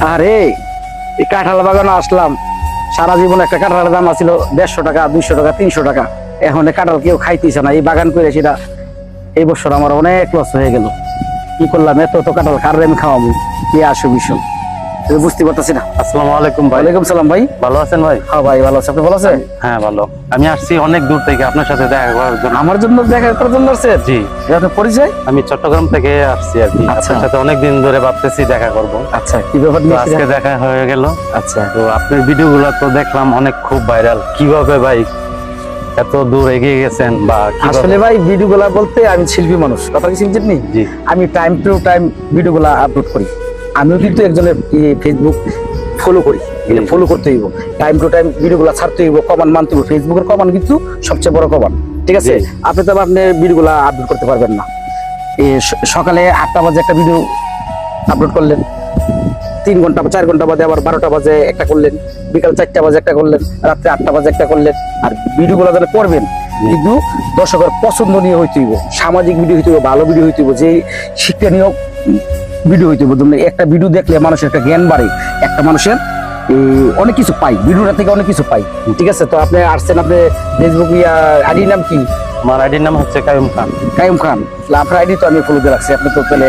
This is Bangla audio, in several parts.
আরে এই কাঁঠাল বাগানে আসলাম, সারা জীবন একটা কাঁঠালের দাম আছিল 150 টাকা, 200 টাকা, 300 টাকা। এখন এই কাঁঠাল কেউ খাইতেছে না। এই বাগান করে সেটা এই বছর আমার অনেক লস হয়ে গেল। কি করলাম, এত তো কাঁঠাল কার আমি খাওয়াবো, কি আসো ভীষণ বুঝতে পারতেছি না। আসসালামু আলাইকুম ভাই। ওয়ালাইকুম সালাম ভাই। ভালো আছেন ভাই? হ্যাঁ ভাই ভালো আছে, আপনি ভালো আছেন? হ্যাঁ ভালো। আমি আসছি অনেক দূর থেকে আপনার সাথে দেখা করার জন্য। আমার জন্য দেখা করার জন্য আসছেন? জি, আপনার পরিচয়? আমি চট্টগ্রাম থেকে আসছি আর কি। আচ্ছা। আপনার সাথে অনেক দিন ধরে ভাবতেছি দেখা করব। আচ্ছা, কি ব্যাপার তো নিয়ে আজকে এসেছেন? দেখা হয়ে গেল। আচ্ছা, তো আপনার ভিডিওগুলো তো দেখলাম অনেক খুব ভাইরাল। কিভাবে ভাই এত দূর এগিয়ে গেছেন বা কিভাবে? আসলে ভাই ভিডিওগুলা বলতে আমি শিল্পী মানুষ, কথা কি শুনছেন নি? জি। আমি টাইম টু টাইম ভিডিওগুলা আপলোড করি। আমিও কিন্তু একজনের ফেসবুক ফলো করি, এটা ফলো করতে হইব। টাইম টু টাইম ভিডিওগুলা ছাড়তে হইব, কমান মানতে হইব। ফেসবুকের কমান কিন্তু সবচেয়ে বড় কমান, ঠিক আছে? জি। আপনি তো আপনার ভিডিওগুলা আপলোড করতে পারবেন না। সকালে 8টা বাজে একটা ভিডিও আপলোড করলেন, 3 ঘন্টা বা 4 ঘন্টা বাদে আবার 12টা বাজে একটা করলেন, বিকাল 4টা বাজে একটা করলেন, রাত্রে 8টা বাজে একটা করলেন। আর ভিডিওগুলো যারা করবেন কিন্তু দর্শকের পছন্দনীয় হইতে হইব, সামাজিক ভিডিও হইতে হইব, ভালো ভিডিও হইতে হইব, যে শিক্ষণীয় ভিডিও হইতে হইব। একটা ভিডিও দেখলে মানুষের একটা জ্ঞান বাড়ে, একটা মানুষের অনেক কিছু পাই, ভিডিওটা থেকে অনেক কিছু পাই, ঠিক আছে? তো আপনি আসছেন, আপনি ফেসবুক আইডির নাম কি? আমার আইডির নাম হচ্ছে কায়ুম খান। কায়ুম খান। আপনার আইডি তো আমি ফলো দিয়ে রাখছি, আপনি তো তাহলে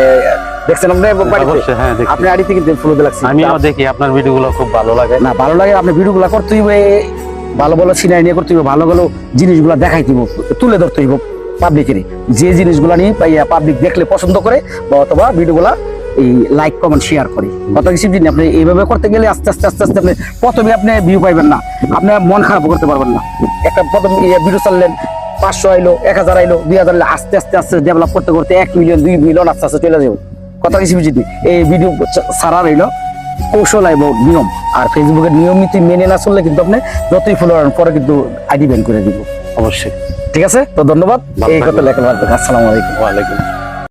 দেখছেন আপনার বাড়িতে? অবশ্যই, হ্যাঁ দেখি। আপনার আইডি থেকে ফলো দিয়ে রাখছি। আমিও দেখি আপনার ভিডিওগুলো খুব ভালো লাগে। না, ভালো লাগে, আপনি ভিডিওগুলো করতে হইবে, ভালো ভালো সিনারি নিয়ে করতে হইব, ভালো ভালো জিনিসগুলো দেখাইতে হইব, তুলে ধরতে হইব পাবলিকের, যে জিনিসগুলো নিয়ে পাবলিক দেখলে পছন্দ করে বা অথবা ভিডিওগুলা এই লাইক কমেন্ট শেয়ার করে। কত কিছু জিনিস আপনি এইভাবে করতে গেলে আস্তে আস্তে আস্তে আস্তে আপনি প্রথমে আপনি ভিউ পাইবেন না, আপনি মন খারাপ করতে পারবেন না। একটা প্রথম ভিডিও চাললেন, 500 আইলো, 1000 আইলো, 2000 আইলো, আস্তে আস্তে আস্তে ডেভেলপ করতে করতে 1 মিলিয়ন, 2 মিলিয়ন আস্তে আস্তে চলে যাবে। কথা কিছু বুঝিনি। এই ভিডিও ছাড়া রইলো কৌশল এবং নিয়ম। আর ফেসবুকের নিয়ম নীতি মেনে না চললে কিন্তু আপনি যতই ফলোয়ার পরে কিন্তু আইডি ব্যান করে দিব। অবশ্যই। ঠিক আছে, তো ধন্যবাদ। এই কথা লেখা আসসালামু আলাইকুম। ওয়ালাইকুম।